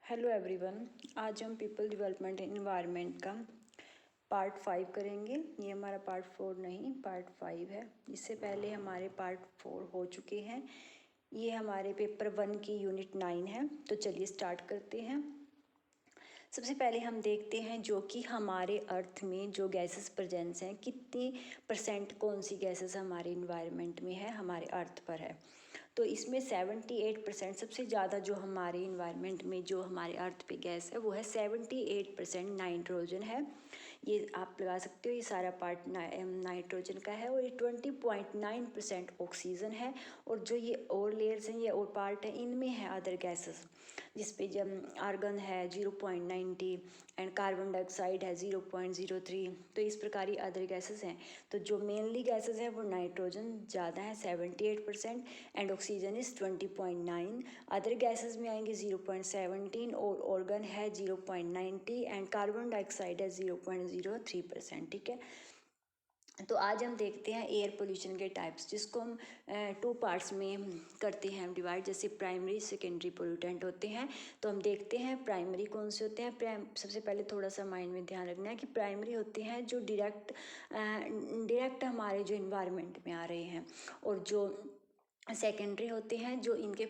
Hello everyone, आज हम people development and environment का पार्ट 5 करेंगे। ये हमारा पार्ट 4 नहीं, पार्ट 5 है। इससे पहले हमारे पार्ट 4 हो चुके हैं। ये हमारे पेपर 1 की यूनिट 9 है। तो चलिए स्टार्ट करते हैं। सबसे पहले हम देखते हैं जो कि हमारे अर्थ में जो गैसेस प्रेजेंस हैं, कितनी परसेंट कौन सी गैसेस हमारे इन्वायरमेंट में है, हमारे अर्थ पर है। तो इसमें 78% सबसे ज़्यादा जो हमारे इन्वायरमेंट में जो हमारे अर्थ पे गैस है वो है 78% नाइट्रोजन है। ये आप लगा सकते हो, ये सारा पार्ट नाइट्रोजन का है। और ये 20.9% ऑक्सीजन है। और जो ये और लेयर्स हैं, ये और पार्ट है, इनमें है अदर गैसेस, जिसपे जब आर्गन है 0.90 एंड कार्बन डाइऑक्साइड है 0.03। तो इस प्रकार ये अदर गैसेस हैं। तो जो मेनली गैसेस हैं वो नाइट्रोजन ज़्यादा है 78% and oxygen is 20.9। Other gases में आएंगे 0.17 और ऑर्गन है 0.90 एंड कार्बन डाइऑक्साइड है 0.03%। ठीक है। तो आज हम देखते हैं एयर पोल्यूशन के टाइप्स, जिसको हम 2 पार्ट्स में करते हैं डिवाइड। जैसे प्राइमरी सेकेंडरी पोल्यूटेंट होते हैं। तो हम देखते हैं प्राइमरी कौन से होते हैं। सबसे पहले थोड़ा सा माइंड में ध्यान रखना है कि प्राइमरी होते हैं जो डायरेक्ट हमारे जो इन्वायरमेंट में आ रहे हैं, और जो सेकेंडरी होते हैं जो इनके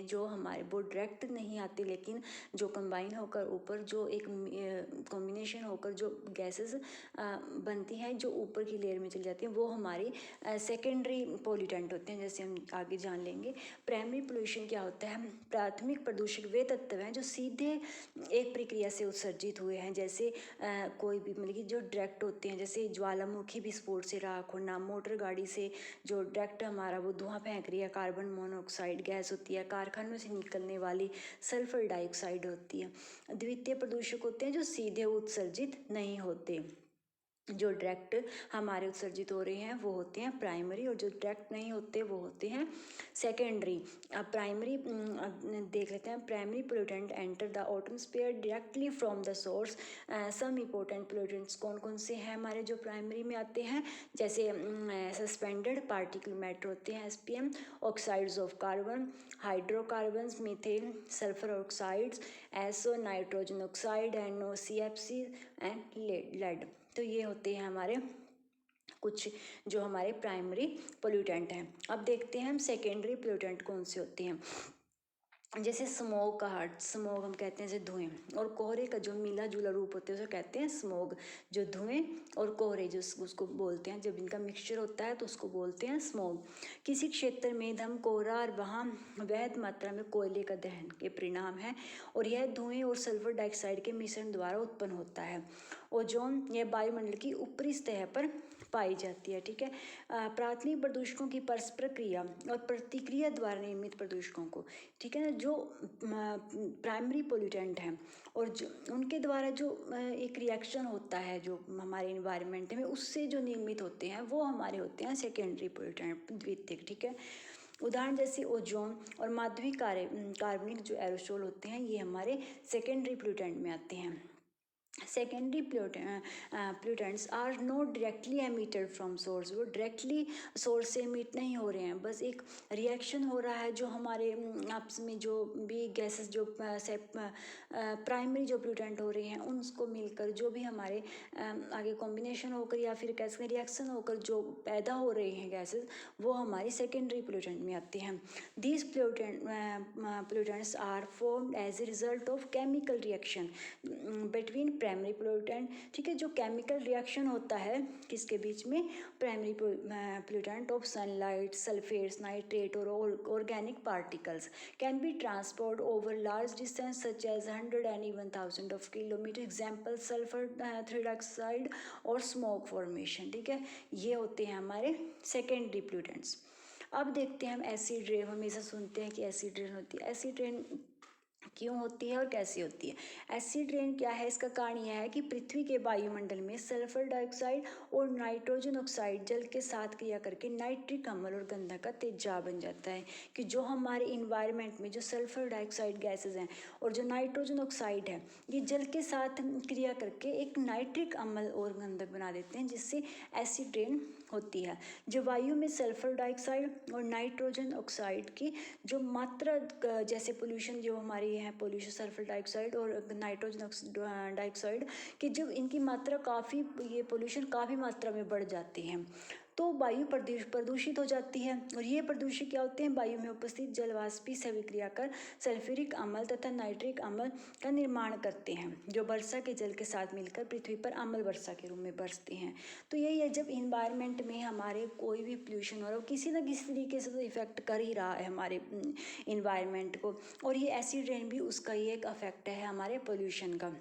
जो हमारे वो डायरेक्ट नहीं आते, लेकिन जो कंबाइन होकर ऊपर जो एक कॉम्बिनेशन होकर जो गैसेस बनती हैं जो ऊपर की लेयर में चली जाती हैं, वो हमारी सेकेंडरी पोल्यूटेंट होते हैं। जैसे हम आगे जान लेंगे। प्राइमरी पोल्यूशन क्या होता है। प्राथमिक प्रदूषक वे तत्व हैं जो सीधे एक प्रक्रिया से उत्सर्जित हुए हैं। जैसे कोई भी मतलब कि जो डायरेक्ट होते हैं, जैसे ज्वालामुखी विस्फोट से राख होना, मोटर गाड़ी से जो डायरेक्ट हमारा वो धुआं फेंक रही है, कार्बन मोनोऑक्साइड गैस होती है, कारखानों से निकलने वाली सल्फर डाइऑक्साइड होती है। द्वितीय प्रदूषक होते हैं जो सीधे उत्सर्जित नहीं होते। जो डायरेक्ट हमारे उत्सर्जित हो रहे हैं वो होते हैं प्राइमरी, और जो डायरेक्ट नहीं होते वो होते हैं सेकेंडरी। अब प्राइमरी देख लेते हैं। Primary pollutant enter the atmosphere directly from the source. Some important pollutants कौन कौन से हैं हमारे जो प्राइमरी में आते हैं। जैसे सस्पेंडेड पार्टिकल मैटर होते हैं SPM, oxides of carbon, hydrocarbons, methane, sulphur oxides, SO, nitrogen oxide, NO, CFC and lead. तो ये होते हैं हमारे कुछ जो हमारे प्राइमरी पोल्यूटेंट हैं। अब देखते हैं हम सेकेंडरी पोल्यूटेंट कौन से होते हैं। जैसे स्मोग का हर्ट, स्मोग हम कहते हैं जैसे धुएं, और कोहरे का जो मिला जुला रूप होते हैं उसे कहते हैं स्मोग। जो धुएं और कोहरे जो उसको बोलते हैं, जब इनका मिक्सचर होता है तो उसको बोलते हैं स्मोग। किसी क्षेत्र में दम कोहरा और वहाँ वैध मात्रा में कोयले का दहन के परिणाम है, और यह धुएं और सल्फर डाइऑक्साइड के मिश्रण द्वारा उत्पन्न होता है। ओजोन यह वायुमंडल की ऊपरी सतह पर पाई जाती है। ठीक है। प्राथमिक प्रदूषकों की परस्पर क्रिया और प्रतिक्रिया द्वारा निर्मित प्रदूषकों को, ठीक है ना, जो प्राइमरी पोल्यूटेंट हैं और जो उनके द्वारा जो एक रिएक्शन होता है जो हमारे इन्वायरमेंट में, उससे जो निर्मित होते हैं वो हमारे होते हैं सेकेंडरी पोल्यूटेंट, द्वितीयक। ठीक है। उदाहरण जैसे ओजोन और माध्यमिक कार्बनिक जो एरोसोल होते हैं, ये हमारे सेकेंडरी पोल्यूटेंट में आते हैं। Secondary pollutants are not directly emitted from source. वो डायरेक्टली सोर्स से एमिट नहीं हो रहे हैं, बस एक रिएक्शन हो रहा है जो हमारे आपस में जो भी गैसेस जो प्राइमरी जो पोल्यूटेंट हो रहे हैं उनको मिलकर जो भी हमारे आगे कॉम्बिनेशन होकर या फिर कैसे रिएक्शन होकर जो पैदा हो रहे हैं गैसेस, वो हमारी सेकेंडरी पोल्यूटेंट में आते हैं। These pollutants are formed as a result of chemical reaction between primary pollutant. ठीक है। जो केमिकल रिएक्शन होता है किसके बीच में, primary pollutant of sunlight, sulphates, nitrate और organic particles can be transport over large distance such as 100 and even 1000 of kilometre. Example sulphur dioxide और स्मोक फॉर्मेशन। ठीक है। ये होते हैं हमारे सेकेंडरी पोल्यूटेंट्स। अब देखते हैं हम एसिड रेन। हमेशा सुनते हैं कि एसिड रेन होती है। एसिड रेन क्यों होती है और कैसी होती है। एसिड रेन क्या है, इसका कारण यह है कि पृथ्वी के वायुमंडल में सल्फर डाइऑक्साइड और नाइट्रोजन ऑक्साइड जल के साथ क्रिया करके नाइट्रिक अम्ल और गंधक का तेजाब बन जाता है। कि जो हमारे इन्वायरमेंट में जो सल्फर डाइऑक्साइड गैसेज हैं और जो नाइट्रोजन ऑक्साइड है, ये जल के साथ क्रिया करके एक नाइट्रिक अम्ल और गंधक बना देते हैं, जिससे एसिड रेन होती है। जो वायु में सल्फर डाइऑक्साइड और नाइट्रोजन ऑक्साइड की जो मात्रा, जैसे पोल्यूशन जो हमारी है हैं पोल्यूशन सल्फर डाइऑक्साइड और नाइट्रोजन डाइऑक्साइड, कि जब इनकी मात्रा काफ़ी, ये पोल्यूशन काफ़ी मात्रा में बढ़ जाती है तो वायु प्रदूषित हो जाती है। और ये प्रदूषण क्या होते हैं, वायु में उपस्थित जलवाष्पीय से विक्रिया कर सल्फ्यूरिक अम्ल तथा नाइट्रिक अम्ल का निर्माण करते हैं, जो वर्षा के जल के साथ मिलकर पृथ्वी पर अम्ल वर्षा के रूप में बरसते हैं। तो यही है, जब इन्वायरमेंट में हमारे कोई भी पोल्यूशन हो रहा हो, किसी न किसी तरीके से तो इफेक्ट कर ही रहा है हमारे इन्वायरमेंट को, और ये एसिड रेन भी उसका ही एक अफेक्ट है हमारे पोल्यूशन का।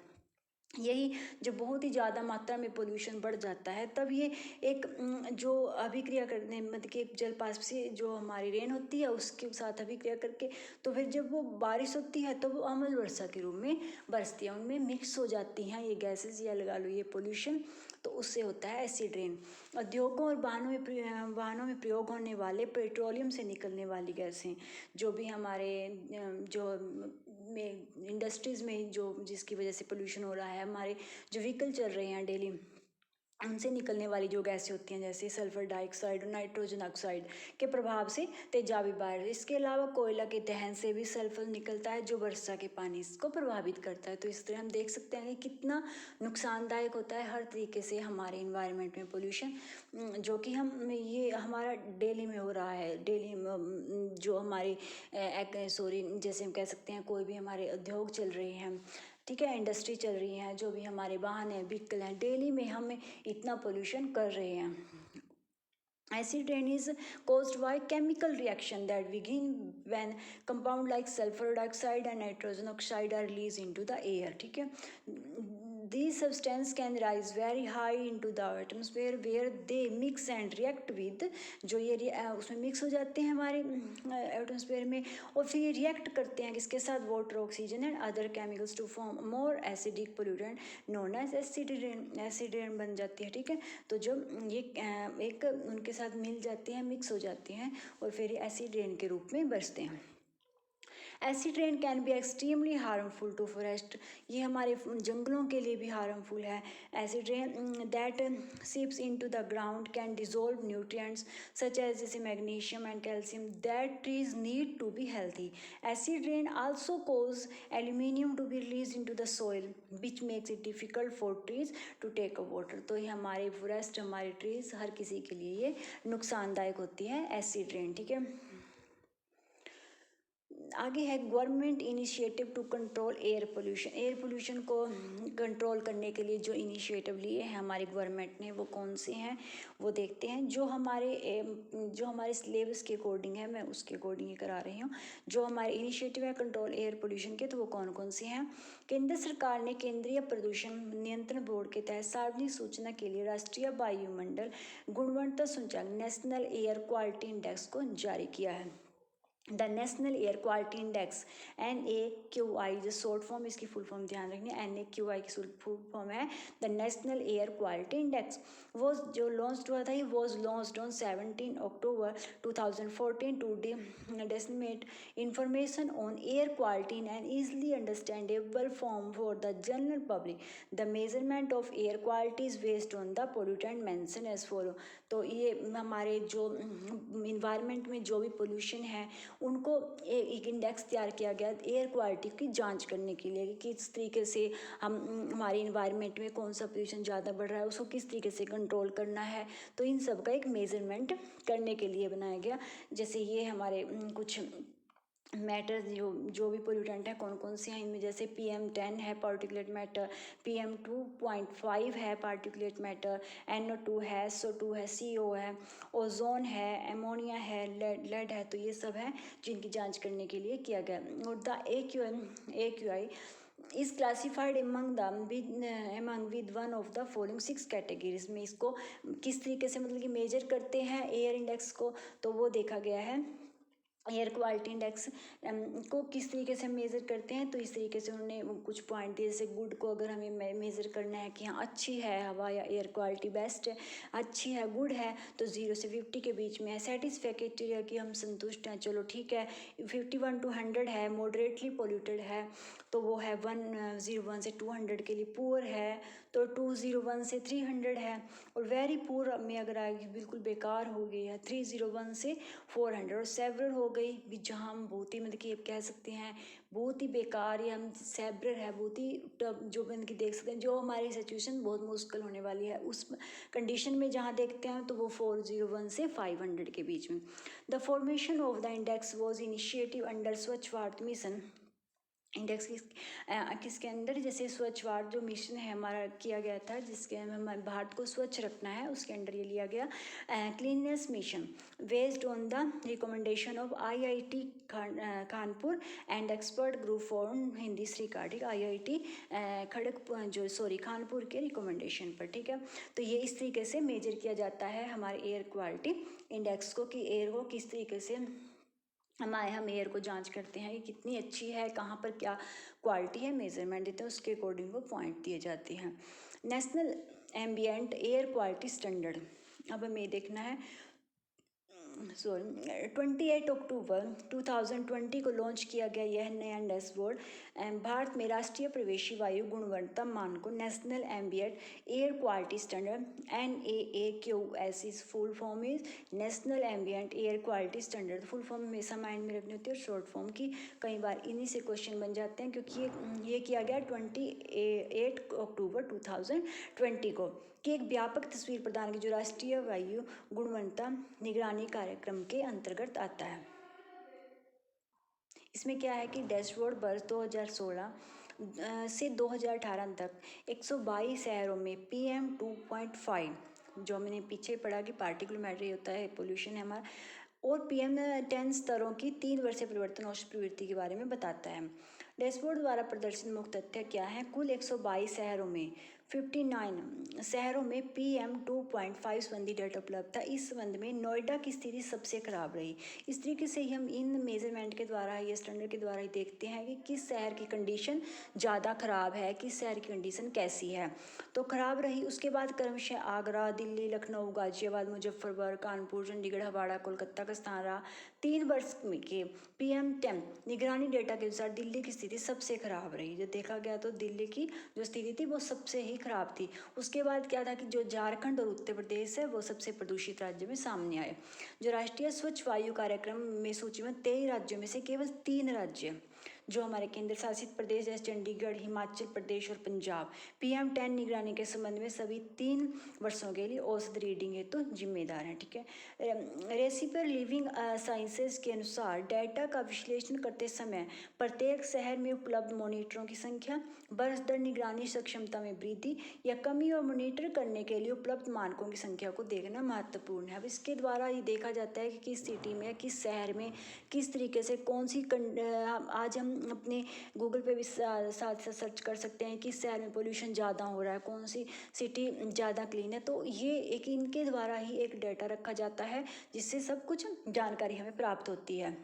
यही जब बहुत ही ज़्यादा मात्रा में पोल्यूशन बढ़ जाता है तब ये एक जो अभिक्रिया करने, मतलब कि जलवाष्प से जो हमारी रेन होती है उसके साथ अभिक्रिया करके तो फिर जब वो बारिश होती है तो वो अम्ल वर्षा के रूप में बरसती है, उनमें मिक्स हो जाती हैं ये गैसेज या लगा लो ये पोल्यूशन, तो उससे होता है एसिड रेन। उद्योगों और वाहनों में प्रयोग होने वाले पेट्रोलियम से निकलने वाली गैसें, जो भी हमारे जो में इंडस्ट्रीज़ में जो जिसकी वजह से पोल्यूशन हो रहा है, हमारे जो व्हीकल चल रहे हैं डेली उनसे निकलने वाली जो गैसें होती हैं जैसे सल्फर डाइऑक्साइड और नाइट्रोजन ऑक्साइड के प्रभाव से तेजाबी बारिश। इसके अलावा कोयला के दहन से भी सल्फर निकलता है जो वर्षा के पानी को प्रभावित करता है। तो इस तरह हम देख सकते हैं कि कितना नुकसानदायक होता है हर तरीके से हमारे इन्वायरमेंट में पोल्यूशन, जो कि हम ये हमारा डेली में हो रहा है। डेली जो हमारी जैसे हम कह सकते हैं कोई भी हमारे उद्योग चल रहे हैं, ठीक है, इंडस्ट्री चल रही है, जो भी हमारे वाहन हैं, व्हीकल हैं, डेली में हम इतना पोल्यूशन कर रहे हैं। Acid rain is caused by chemical reaction that begin when compound like sulfur dioxide and nitrogen oxide are released into the air, ठीक है। These substances can rise very high into the atmosphere where they mix and react with, जो ये उसमें mix हो जाते हैं हमारे atmosphere में और फिर ये रिएक्ट करते हैं किसके साथ, water, oxygen and other chemicals to form more acidic pollutant known as acid rain. Acid rain बन जाती है, ठीक है। तो जब ये एक उनके साथ मिल जाती हैं, मिक्स हो जाती हैं और फिर एसिड रेन के रूप में बरसते हैं। Acid rain can be extremely harmful to forest, ये हमारे जंगलों के लिए भी हार्मफुल है। Acid rain that seeps into the ground can dissolve nutrients such as जैसे magnesium and calcium that trees need to be healthy. Acid rain also cause aluminium to be release into the soil which makes it difficult for trees to take a water. तो ये हमारे forest, हमारे trees, हर किसी के लिए ये नुकसानदायक होती है एसिड रेन, ठीक है। आगे है government initiative to control air pollution. Air pollution को कंट्रोल करने के लिए जो इनिशिएटिव लिए हैं हमारी गवर्नमेंट ने वो कौन से हैं वो देखते हैं। जो हमारे सिलेबस के अकॉर्डिंग है, मैं उसके अकॉर्डिंग ही करा रही हूँ। जो हमारे इनिशिएटिव है कंट्रोल एयर पोल्यूशन के, तो वो कौन कौन से हैं। केंद्र सरकार ने केंद्रीय प्रदूषण नियंत्रण बोर्ड के तहत सार्वजनिक सूचना के लिए राष्ट्रीय वायुमंडल गुणवत्ता सूचकांक नेशनल एयर क्वालिटी इंडेक्स को जारी किया है। The national air quality index NAQI जो शॉर्ट फॉर्म, इसकी फुल फॉर्म ध्यान रखनी है। NAQI की फुल फॉर्म है the national air quality index. वो जो लॉन्च हुआ था, ये was launched on 17 October 2014 to disseminate information on air quality in an easily understandable form for the general public. The measurement of air quality is based on the pollutant mention as follow. तो ये हमारे जो environment में जो भी pollution है उनको एक इंडेक्स तैयार किया गया एयर क्वालिटी की जांच करने के लिए कि किस तरीके से हम हमारे इन्वायरमेंट में कौन सा पोल्यूशन ज़्यादा बढ़ रहा है, उसको किस तरीके से कंट्रोल करना है। तो इन सब का एक मेजरमेंट करने के लिए बनाया गया। जैसे ये हमारे कुछ मैटर जो भी पोल्यूटेंट हैं कौन कौन से हैं इनमें, जैसे PM10 है पार्टिकुलेट मैटर, PM2.5 है पार्टिकुलेट मैटर, NO2 है, SO2 है, CO है, ओजोन है, एमोनिया है, लेड है। तो ये सब है जिनकी जांच करने के लिए किया गया। और the AQI is classified among with one of the following 6 categories में। इसको किस तरीके से मतलब कि मेजर करते हैं एयर इंडेक्स को, तो वो देखा गया है। एयर क्वालिटी इंडेक्स को किस तरीके से मेज़र करते हैं, तो इस तरीके से उन्होंने कुछ पॉइंट दिए। जैसे गुड को अगर हमें मेज़र करना है कि हाँ अच्छी है हवा या एयर क्वालिटी बेस्ट है, अच्छी है, गुड है, तो 0 से 50 के बीच में है। सेटिस्फैक्टरी कि हम संतुष्ट हैं, चलो ठीक है। 51 to 100 है, मॉडरेटली पोल्यूटेड है, तो वो है 101 से 200 के लिए। पुअर है तो 201 से 300 है। और वेरी पुअर में अगर आएगी बिल्कुल बेकार हो गई है 301 से 400। और सेवरल हो गई गई भी, जहाँ हम बहुत ही मतलब कि कह सकते हैं बहुत ही बेकार या हम सैब्रर है, बहुत ही टफ जो मतलब कि देख सकते हैं, जो हमारी सिचुएशन बहुत मुश्किल होने वाली है उस कंडीशन में जहाँ देखते हैं तो वो 401 से 500 के बीच में। The formation of the index was initiative under स्वच्छ भारत मिशन। इंडेक्स किसके अंदर, जैसे स्वच्छ भारत जो मिशन है हमारा किया गया था, जिसके हमारे भारत को स्वच्छ रखना है, उसके अंडर ये लिया गया cleanness mission based on the recommendation of IIT Kanpur and expert group for Hindi श्रीकाटिक IIT खड़गपुर जो कानपुर के रिकमेंडेशन पर। ठीक है, तो ये इस तरीके से मेजर किया जाता है हमारे एयर क्वालिटी इंडेक्स को, कि एयर को किस तरीके से हम एयर को जांच करते हैं कि कितनी अच्छी है, कहाँ पर क्या क्वालिटी है, मेजरमेंट देते हैं, उसके अकॉर्डिंग वो पॉइंट दिए जाते हैं। National ambient air quality standard, अब हमें देखना है 28 अक्टूबर 2020 को लॉन्च किया गया यह नया डैशबोर्ड भारत में राष्ट्रीय प्रवेशी वायु गुणवत्ता मानकों national ambient air quality standard NAAQS is full form is national ambient air quality standard. Full form हमेशा माइंड में रखनी होती है और शॉर्ट फॉर्म की कई बार इन्हीं से क्वेश्चन बन जाते हैं, क्योंकि ये किया गया 28 अक्टूबर 2020 को, कि एक व्यापक तस्वीर प्रदान की जो राष्ट्रीय वायु गुणवत्ता निगरानी कार्यक्रम के अंतर्गत आता है। इसमें क्या है कि डैशबोर्ड वर्ष 2016 से 2018 तक 122 शहरों में PM 2.5 जो मैंने पीछे पढ़ा कि पार्टिकुलर मैटर होता है, पोल्यूशन है हमारा, और PM 10 स्तरों की 3 वर्षीय परिवर्तन औसत प्रवृत्ति के बारे में बताता है। डैशबोर्ड द्वारा प्रदर्शित मुख्य तथ्य क्या है, कुल 122 शहरों में 59 शहरों में PM 2.5 संबंधी डेटा उपलब्ध था। इस संबंध में नोएडा की स्थिति सबसे खराब रही। इस तरीके से ही हम इन मेजरमेंट के द्वारा, ये स्टैंडर्ड के द्वारा ही देखते हैं कि किस शहर की कंडीशन ज़्यादा ख़राब है, किस शहर की कंडीशन कैसी है। तो ख़राब रही, उसके बाद क्रमशः आगरा, दिल्ली, लखनऊ, गाजियाबाद, मुजफ्फरपुर, कानपुर, चंडीगढ़, हवाड़ा, कोलकाता का स्थान रहा। 3 वर्ष के PM 10 निगरानी डेटा के अनुसार दिल्ली की स्थिति सबसे खराब रही। जो देखा गया तो दिल्ली की जो स्थिति थी वो सबसे ही खराब थी। उसके बाद क्या था कि जो झारखंड और उत्तर प्रदेश है वो सबसे प्रदूषित राज्य में सामने आए। जो राष्ट्रीय स्वच्छ वायु कार्यक्रम में सूची में 23 राज्यों में से केवल 3 राज्य जो हमारे केंद्र शासित प्रदेश जैसे चंडीगढ़, हिमाचल प्रदेश और पंजाब PM 10 निगरानी के संबंध में सभी 3 वर्षों के लिए औसत रीडिंग हेतु जिम्मेदार हैं। ठीक है, रेसिपर लिविंग साइंसेज के अनुसार डेटा का विश्लेषण करते समय प्रत्येक शहर में उपलब्ध मॉनिटरों की संख्या, बरस दर निगरानी सक्षमता में वृद्धि या कमी और मॉनिटर करने के लिए उपलब्ध मानकों की संख्या को देखना महत्वपूर्ण है। अब इसके द्वारा ये देखा जाता है कि किस सिटी में, किस शहर में किस तरीके से कौन सी आज हम अपने गूगल पे भी साथ साथ सर्च कर सकते हैं किस शहर में पोल्यूशन ज़्यादा हो रहा है, कौन सी सिटी ज़्यादा क्लीन है। तो ये एक इनके द्वारा ही एक डाटा रखा जाता है जिससे सब कुछ जानकारी हमें प्राप्त होती है।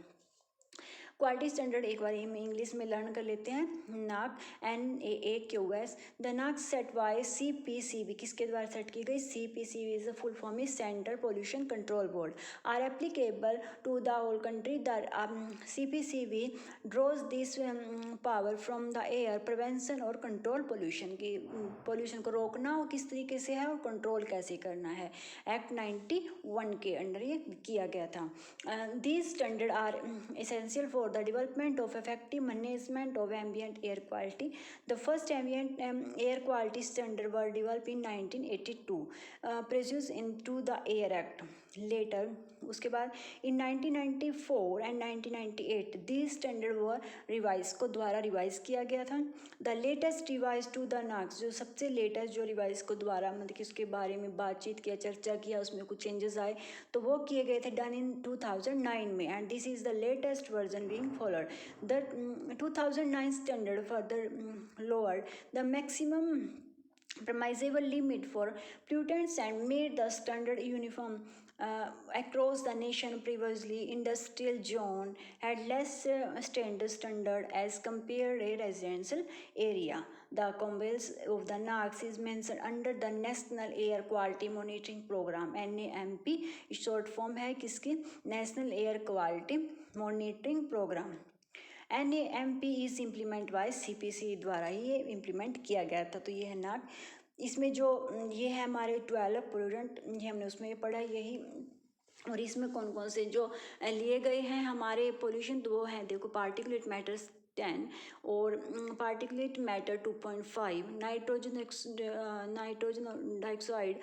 क्वालिटी स्टैंडर्ड एक बार हम इंग्लिश में लर्न कर लेते हैं। NAAQ NAAQS the NAAQ set by CPCB, किसके द्वारा सेट की गई, CPCB is the full form is central pollution control board, are applicable to the whole country. The CPCB draws this power from the air prevention और control pollution, की pollution को रोकना और किस तरीके से है और कंट्रोल कैसे करना है, एक्ट 91 के अंडर ये किया गया था। These standard are essential for the development of effective management of ambient air quality. The first ambient air quality standard were developed in 1982, produced into the Air Act. Later, उसके बाद in 1994 and 1998 these standards were revised, को द्वारा revise किया गया था। The latest revised to the NAAQS, जो सबसे latest जो रिवाइज को द्वारा मतलब कि उसके बारे में बातचीत किया, चर्चा किया, उसमें कुछ चेंजेस आए तो वो किए गए थे डन इन 2009 में, and this is the latest version being followed. The 2009 standard further lowered the maximum permissible limit for pollutants and made the standard uniform across the nation. Previously, industrial zone had less stringent standard as compared a residential area. The compliance of the NAAQS is mentioned under the National Air Quality Monitoring Program, NAMP short form है किसकी, National Air Quality Monitoring Program। NAMP is implemented by CPC द्वारा ही ये implement किया गया था। तो ये है नाक, इसमें जो ये है हमारे 12 पोल्यूटेंट, ये हमने उसमें ये पढ़ा, यही और इसमें कौन कौन से जो लिए गए हैं हमारे पोल्यूशन, तो वो हैं देखो, पार्टिकुलेट मैटर्स 10 और particulate matter 2.5, nitrogen dioxide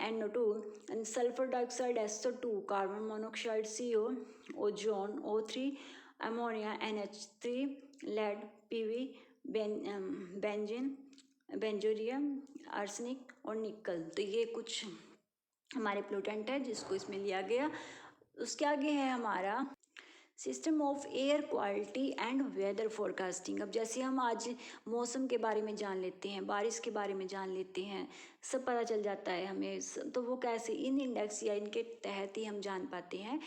NO2, sulphur dioxide SO2, carbon monoxide CO, ozone O3, ammonia NH3, lead PV, benzene बेंजोरियम, आर्सेनिक और निकल। तो ये कुछ हमारे पोल्यूटेंट है जिसको इसमें लिया गया। उसके आगे है हमारा system of air quality and weather forecasting. अब जैसे हम आज मौसम के बारे में जान लेते हैं, बारिश के बारे में जान लेते हैं, सब पता चल जाता है हमें, तो वो कैसे इन इंडेक्स या इनके तहत ही हम जान पाते हैं।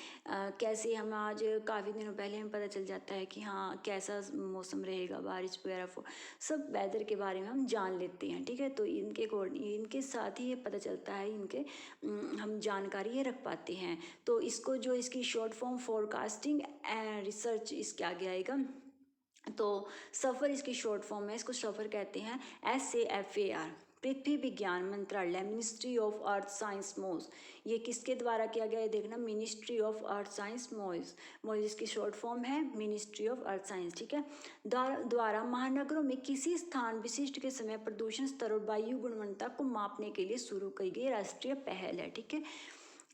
कैसे हम आज काफ़ी दिनों पहले हमें पता चल जाता है कि हाँ कैसा मौसम रहेगा, बारिश वगैरह सब वेदर के बारे में हम जान लेते हैं, ठीक है। तो इनके साथ ही ये पता चलता है, इनके हम जानकारी ये रख पाते हैं। तो इसको जो इसकी शॉर्ट फॉर्म फोरकास्टिंग रिसर्च इसके आगे आएगा। तो सफ़र इसकी शॉर्ट फॉर्म है, इसको सफ़र कहते हैं, SAFAR, पृथ्वी विज्ञान मंत्रालय, मिनिस्ट्री ऑफ अर्थ साइंस मोज। ये किसके द्वारा किया गया है देखना, मिनिस्ट्री ऑफ अर्थ साइंस मोज इसकी शॉर्ट फॉर्म है, मिनिस्ट्री ऑफ अर्थ साइंस, ठीक है। द्वारा महानगरों में किसी स्थान विशिष्ट के समय प्रदूषण स्तर और वायु गुणवत्ता को मापने के लिए शुरू की गई राष्ट्रीय पहल है, ठीक है।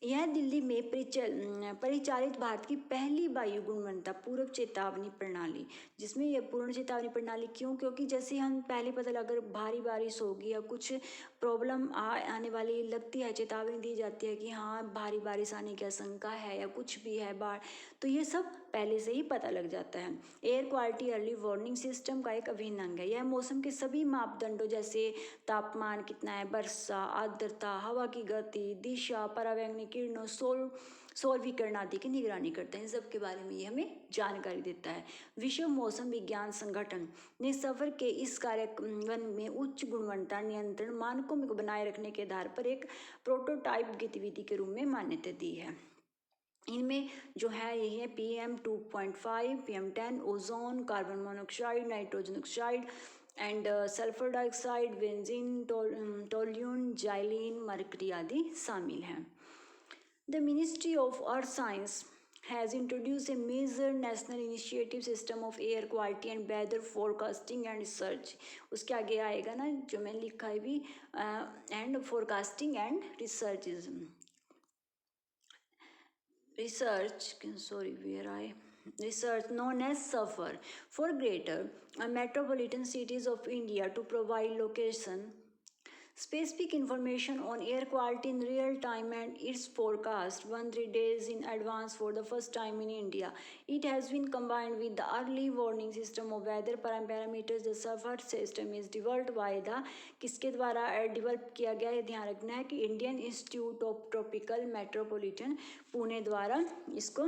यह दिल्ली में परिचालित भारत की पहली वायु गुणवत्ता पूर्व चेतावनी प्रणाली, जिसमें यह पूर्ण चेतावनी प्रणाली क्योंकि जैसे हम पहले पता लगा अगर भारी बारिश होगी या कुछ प्रॉब्लम आने वाली लगती है, चेतावनी दी जाती है कि हाँ भारी बारिश आने की आशंका है या कुछ भी है बाढ़, तो ये सब पहले से ही पता लग जाता है। Air quality early warning system का एक अभिन्न अंग है। यह मौसम के सभी मापदंडों जैसे तापमान कितना है, वर्षा, आर्द्रता, हवा की गति, दिशा, परावैंगनिक किरणों, सौर विकिरण आदि की निगरानी करते हैं। इन सब के बारे में ये हमें जानकारी देता है। विश्व मौसम विज्ञान संगठन ने सफर के इस कार्यान्वयन में उच्च गुणवत्ता नियंत्रण मानकों को बनाए रखने के आधार पर एक प्रोटोटाइप गतिविधि के रूप में मान्यता दी है। इनमें जो है यही है PM2.5, PM10, ozone, carbon monoxide, nitrogen oxide and sulphur dioxide, benzene, toluene, xylene, mercury आदि शामिल हैं। The ministry of earth science has introduced a major national initiative system of air quality and weather forecasting and research। उसके आगे आएगा ना जो मैंने लिखा है भी, and forecasting and research known as SAFAR for greater metropolitan cities of India to provide location specific information on air quality in real time and its forecast 1-3 days in advance for the first time in India. It has been combined with the early warning system of weather parameters. The SAFAR system is developed by the किसके द्वारा develop किया गया है, ध्यान रखना है कि Indian institute of tropical metropolitan Pune द्वारा इसको,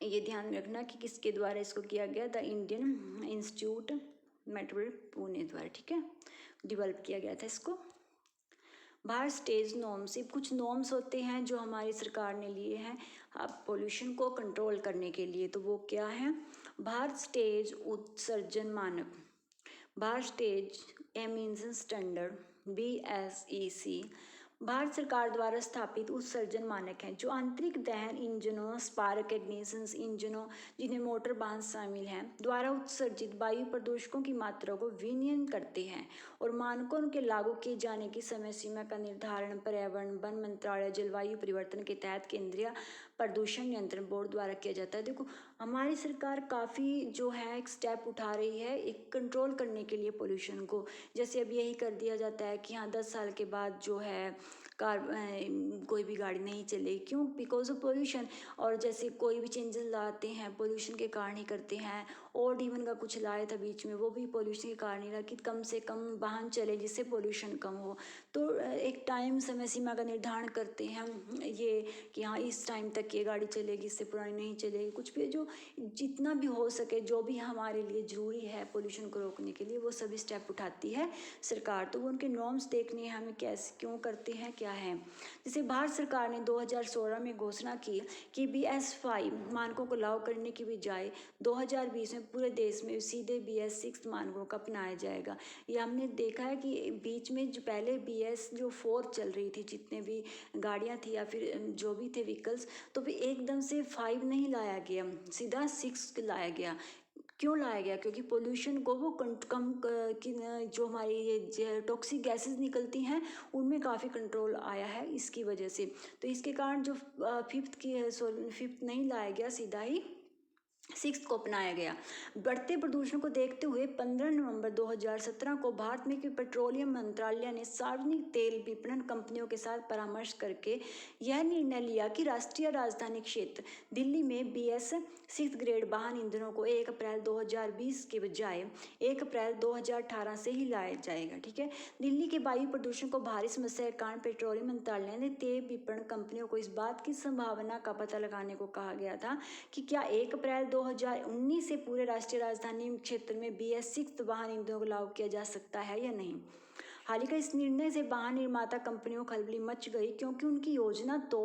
ये ध्यान रखना कि किसके द्वारा इसको किया गया, the Indian institute metropolitan Pune द्वारा, ठीक है, डेवलप किया गया था इसको। भारत स्टेज नॉर्म्स, कुछ नॉर्म्स होते हैं जो हमारी सरकार ने लिए हैं अब पोल्यूशन को कंट्रोल करने के लिए, तो वो क्या है, भारत स्टेज उत्सर्जन मानक, Bharat stage emission standard BSEC Bharat सरकार द्वारा स्थापित उत्सर्जन मानक हैं जो आंतरिक दहन इंजनों, स्पार्क इग्निशन इंजनों जिन्हें मोटर वाहन शामिल हैं द्वारा उत्सर्जित वायु प्रदूषकों की मात्रा को विनियमन करते हैं और मानकों के लागू किए जाने की समय सीमा का निर्धारण पर्यावरण वन मंत्रालय जलवायु परिवर्तन के तहत केंद्रीय प्रदूषण नियंत्रण बोर्ड द्वारा किया जाता है। देखो हमारी सरकार काफ़ी जो है एक स्टेप उठा रही है एक कंट्रोल करने के लिए पोल्यूशन को। जैसे अब यही कर दिया जाता है कि हाँ 10 साल के बाद जो है कोई भी गाड़ी नहीं चलेगी, क्यों, बिकॉज ऑफ पोल्यूशन। और जैसे कोई भी चेंजेस लाते हैं पोल्यूशन के कारण ही करते हैं। और इवन का कुछ लाया था बीच में, वो भी पोल्यूशन के कारण ही रहा कि कम से कम वाहन चले जिससे पोल्यूशन कम हो। तो एक टाइम समय सीमा का निर्धारण करते हैं हम ये कि हाँ इस टाइम तक ये गाड़ी चलेगी, इससे पुरानी नहीं चलेगी, कुछ भी जो जितना भी हो सके जो भी हमारे लिए ज़रूरी है पोल्यूशन को रोकने के लिए वो सभी स्टेप उठाती है सरकार। तो वो उनके नॉर्म्स देखने हैं हमें कैसे क्यों करते हैं क्या है। जैसे भारत सरकार ने 2016 में घोषणा की कि BS5 मानकों को लागू करने की बजाय 2020 में पूरे देश में सीधे BS6 मानकों का अपनाया जाएगा। ये हमने देखा है कि बीच में जो पहले BS4 चल रही थी, जितने भी गाड़ियाँ थी या फिर जो भी थे व्हीकल्स, तो भी एकदम से 5 नहीं लाया गया, सीधा 6 लाया गया। क्यों लाया गया? क्योंकि पोल्यूशन को वो कम कि जो हमारी ये टॉक्सिक गैसेस निकलती हैं उनमें काफ़ी कंट्रोल आया है इसकी वजह से। तो इसके कारण जो फिफ्थ नहीं लाया गया, सीधा ही 6 को अपनाया गया। बढ़ते प्रदूषण को देखते हुए 15 नवंबर 2017 को भारत में पेट्रोलियम मंत्रालय ने सार्वजनिक तेल विपणन कंपनियों के साथ परामर्श करके यह निर्णय लिया कि राष्ट्रीय राजधानी क्षेत्र दिल्ली में BS6 ग्रेड वाहन ईंधनों को 1 अप्रैल 2020 के बजाय 1 अप्रैल 2018 से ही लाया जाएगा। ठीक है। दिल्ली के वायु प्रदूषण को भारी समस्या के कारण पेट्रोलियम मंत्रालय ने तेल विपणन कंपनियों को इस बात की संभावना का पता लगाने को कहा गया था कि क्या 1 अप्रैल 2019 से पूरे राष्ट्रीय राजधानी क्षेत्र में BS6 वाहन ईंधनों को लागू किया जा सकता है या नहीं। हाल ही का इस निर्णय से वाहन निर्माता कंपनियों को खलबली मच गई, क्योंकि उनकी योजना तो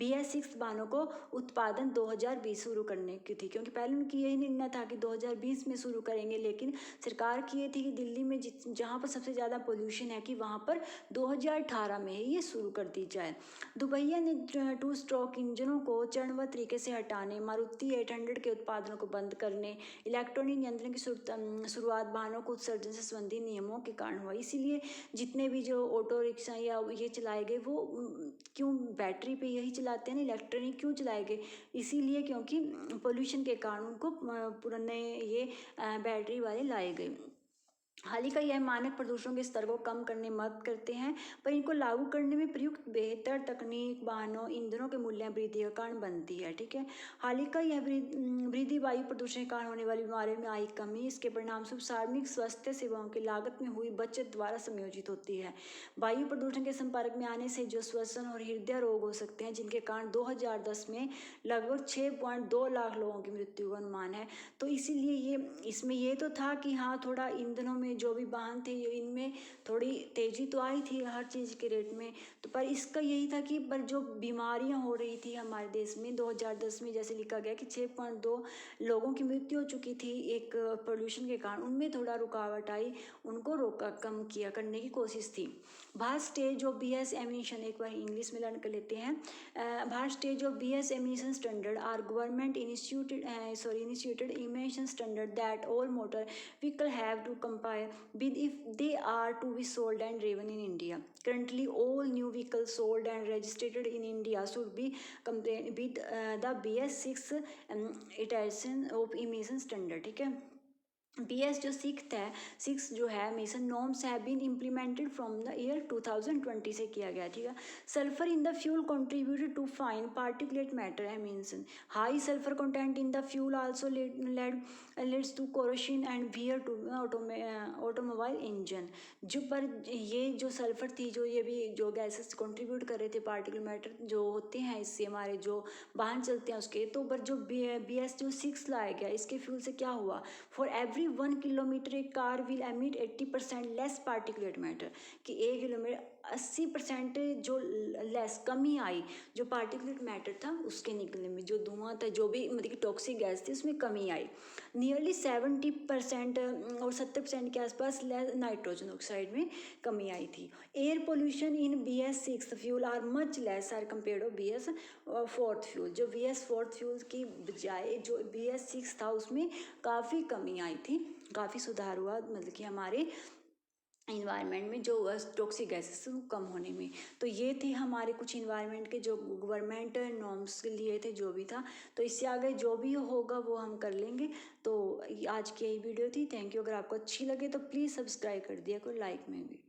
BS6 वाहनों को उत्पादन 2020 शुरू करने की थी, क्योंकि पहले उनकी यही निर्णय था कि 2020 में शुरू करेंगे, लेकिन सरकार की ये थी कि दिल्ली में जहाँ पर सबसे ज़्यादा पोल्यूशन है कि वहाँ पर 2018 में ही ये शुरू कर दी जाए। दुबैया ने 2 स्ट्रोक इंजनों को चरणबद्ध तरीके से हटाने, मारुति 800 के उत्पादन को बंद करने, इलेक्ट्रॉनिक नियंत्रण की शुरुआत वाहनों को उत्सर्जन से संबंधी नियमों के कारण हुआ। इसीलिए जितने भी जो ऑटो रिक्शा या ये चलाए गए वो क्यों बैटरी पे यही चलाते हैं ना, इलेक्ट्रॉनिक क्यों चलाए गए? इसीलिए क्योंकि पोल्यूशन के कारण उनको पुराने ये बैटरी वाले लाए गए। हाल ही का यह मानक प्रदूषण के स्तर को कम करने में मदद करते हैं, पर इनको लागू करने में प्रयुक्त बेहतर तकनीक वाहनों ईंधनों के मूल्य वृद्धि का कारण बनती है। ठीक है। हाल ही का यह वृद्धि वायु प्रदूषण के कारण होने वाली बीमारियों में आई कमी, इसके परिणामस्वरूप सार्वजनिक स्वास्थ्य सेवाओं की लागत में हुई बचत द्वारा संयोजित होती है। वायु प्रदूषण के संपर्क में आने से जो श्वसन और हृदय रोग हो सकते हैं, जिनके कारण 2010 में लगभग 6.2 लाख लोगों की मृत्यु का अनुमान है। तो इसीलिए ये इसमें ये तो था कि हाँ, थोड़ा ईंधनों में जो भी वाहन थे इनमें थोड़ी तेजी तो आई थी हर चीज़ के रेट में, तो पर इसका यही था कि पर जो बीमारियां हो रही थी हमारे देश में 2010 में जैसे लिखा गया कि 6.2 लोगों की मृत्यु हो चुकी थी एक पोल्यूशन के कारण, उनमें थोड़ा रुकावट आई, उनको रोका कम किया करने की कोशिश थी। Bharat stage of BS emission, एक बार इंग्लिश में लर्न कर लेते हैं। Bharat stage of BS emission standard are government initiated emission standard that all motor vehicle have to comply with if they are to be sold and driven in India. Currently, all new vehicles sold and registered in India should be compliant with the BS6 iteration of emission standard. ठीक है। BS जो 6 जो है mission norms have been implemented from the year 2020 से किया गया। ठीक है। Sulphur in the fuel contributed to fine particulate matter emission. High sulphur content in the fuel also leads to corrosion and wear to automobile engine. जो पर ये जो sulphur थी, जो ये भी जो गैसेस कंट्रीब्यूट कर रहे थे पार्टिकुलर मैटर जो होते हैं, इससे हमारे जो वाहन चलते हैं उसके, तो पर जो BS जो 6 लाया गया, इसके फ्यूल से क्या हुआ, for every 1 kilometre A car will emit 80% less particulate matter, कि 1 किलोमीटर 80% जो लेस कमी आई, जो पार्टिकुलेट मैटर था उसके निकलने में, जो धुआं था, जो भी मतलब कि टॉक्सिक गैस थी उसमें कमी आई। नियरली 70% और 70% के आसपास नाइट्रोजन ऑक्साइड में कमी आई थी। Air pollution in BS6 fuel are much less are compare to BS4 fuel. जो BS4 फ्यूल की बजाय जो BS6 था उसमें काफ़ी कमी आई थी, काफ़ी सुधार हुआ, मतलब कि हमारे इन्वायरमेंट में जो टॉक्सिक गैसेस कम होने में। तो ये थे हमारे कुछ इन्वायरमेंट के जो गवर्नमेंट नॉर्म्स के लिए थे, जो भी था। तो इससे आगे जो भी होगा वो हम कर लेंगे। तो आज की यही वीडियो थी। Thank you. अगर आपको अच्छी लगे तो प्लीज़ सब्सक्राइब कर दिया करो, लाइक में भी।